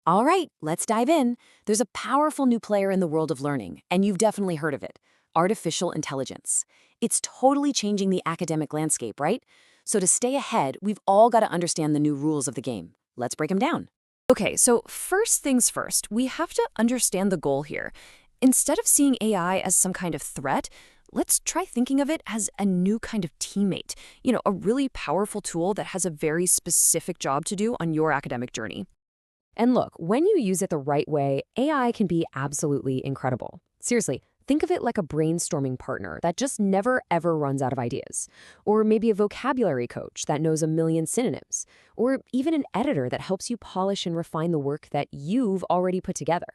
All right, let's dive in. There's a powerful new player in the world of learning, and you've definitely heard of it, artificial intelligence. It's totally changing the academic landscape, right? So to stay ahead, we've all got to understand the new rules of the game. Let's break them down. Okay, so first things first, we have to understand the goal here. Instead of seeing AI as some kind of threat, let's try thinking of it as a new kind of teammate. A really powerful tool that has a very specific job to do on your academic journey. And look, when you use it the right way, AI can be absolutely incredible. Seriously, think of it like a brainstorming partner that just never ever runs out of ideas. Or maybe a vocabulary coach that knows a million synonyms. Or even an editor that helps you polish and refine the work that you've already put together.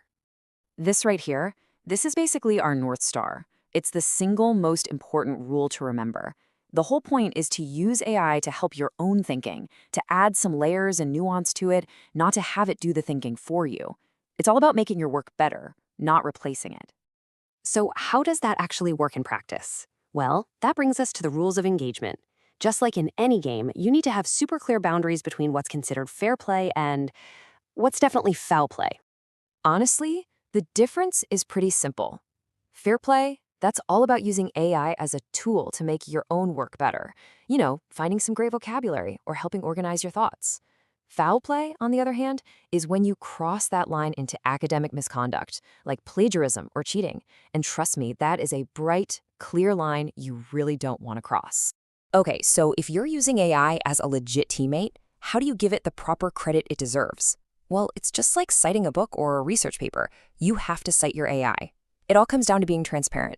This right here, this is basically our North Star. It's the single most important rule to remember. The whole point is to use AI to help your own thinking, to add some layers and nuance to it, not to have it do the thinking for you. It's all about making your work better, not replacing it. So how does that actually work in practice? Well, that brings us to the rules of engagement. Just like in any game, you need to have super clear boundaries between what's considered fair play and what's definitely foul play. Honestly, the difference is pretty simple. Fair play, that's all about using AI as a tool to make your own work better. Finding some great vocabulary or helping organize your thoughts. Foul play, on the other hand, is when you cross that line into academic misconduct, like plagiarism or cheating. And trust me, that is a bright, clear line you really don't want to cross. Okay, so if you're using AI as a legit teammate, how do you give it the proper credit it deserves? Well, it's just like citing a book or a research paper. You have to cite your AI. It all comes down to being transparent.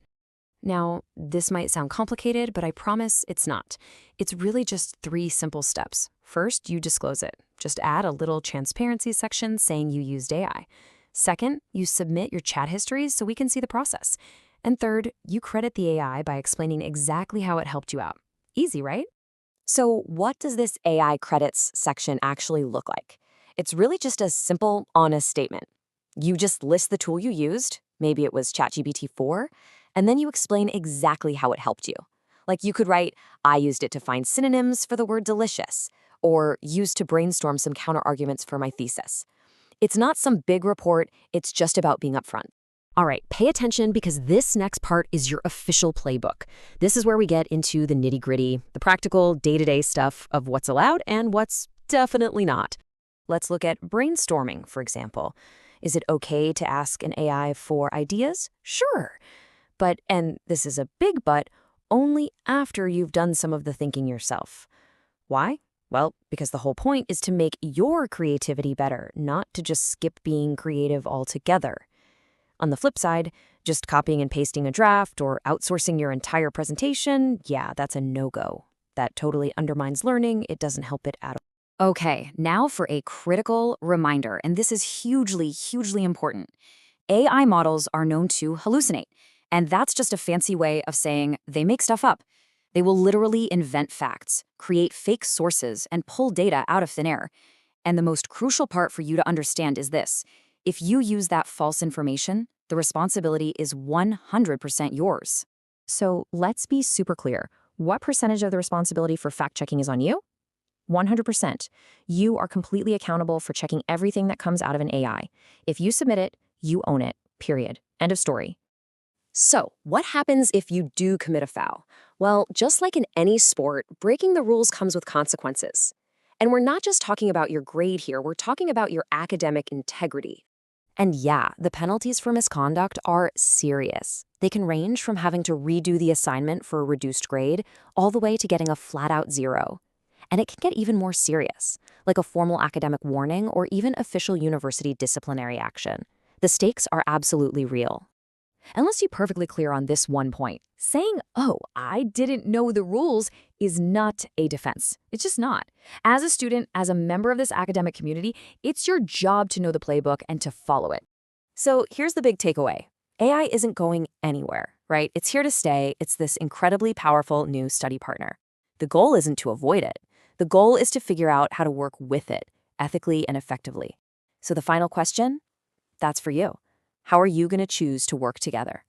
Now, this might sound complicated, but I promise it's not. It's really just 3 simple steps. First, you disclose it. Just add a little transparency section saying you used AI. Second, you submit your chat histories so we can see the process. And third, you credit the AI by explaining exactly how it helped you out. Easy, right? So what does this AI credits section actually look like? It's really just a simple, honest statement. You just list the tool you used, maybe it was ChatGPT 4, and then you explain exactly how it helped you. Like you could write, I used it to find synonyms for the word delicious, or used to brainstorm some counterarguments for my thesis. It's not some big report, it's just about being upfront. All right, pay attention because this next part is your official playbook. This is where we get into the nitty-gritty, the practical, day-to-day stuff of what's allowed and what's definitely not. Let's look at brainstorming, for example. Is it okay to ask an AI for ideas? Sure. But, and this is a big but, only after you've done some of the thinking yourself. Why? Well, because the whole point is to make your creativity better, not to just skip being creative altogether. On the flip side, just copying and pasting a draft or outsourcing your entire presentation, yeah, that's a no-go. That totally undermines learning. It doesn't help it at all. Okay, now for a critical reminder, and this is hugely, hugely important. AI models are known to hallucinate, and that's just a fancy way of saying they make stuff up. They will literally invent facts, create fake sources, and pull data out of thin air. And the most crucial part for you to understand is this. If you use that false information, the responsibility is 100% yours. So let's be super clear. What percentage of the responsibility for fact-checking is on you? 100%. You are completely accountable for checking everything that comes out of an AI. If you submit it, you own it, period. End of story. So, what happens if you do commit a foul? Well, just like in any sport, breaking the rules comes with consequences. And we're not just talking about your grade here, we're talking about your academic integrity. And yeah, the penalties for misconduct are serious. They can range from having to redo the assignment for a reduced grade, all the way to getting a flat-out 0. And it can get even more serious, like a formal academic warning or even official university disciplinary action. The stakes are absolutely real. And let's be perfectly clear on this one point. Saying, oh, I didn't know the rules is not a defense. It's just not. As a student, as a member of this academic community, it's your job to know the playbook and to follow it. So here's the big takeaway. AI isn't going anywhere, right? It's here to stay. It's this incredibly powerful new study partner. The goal isn't to avoid it. The goal is to figure out how to work with it ethically and effectively. So the final question, that's for you. How are you going to choose to work together?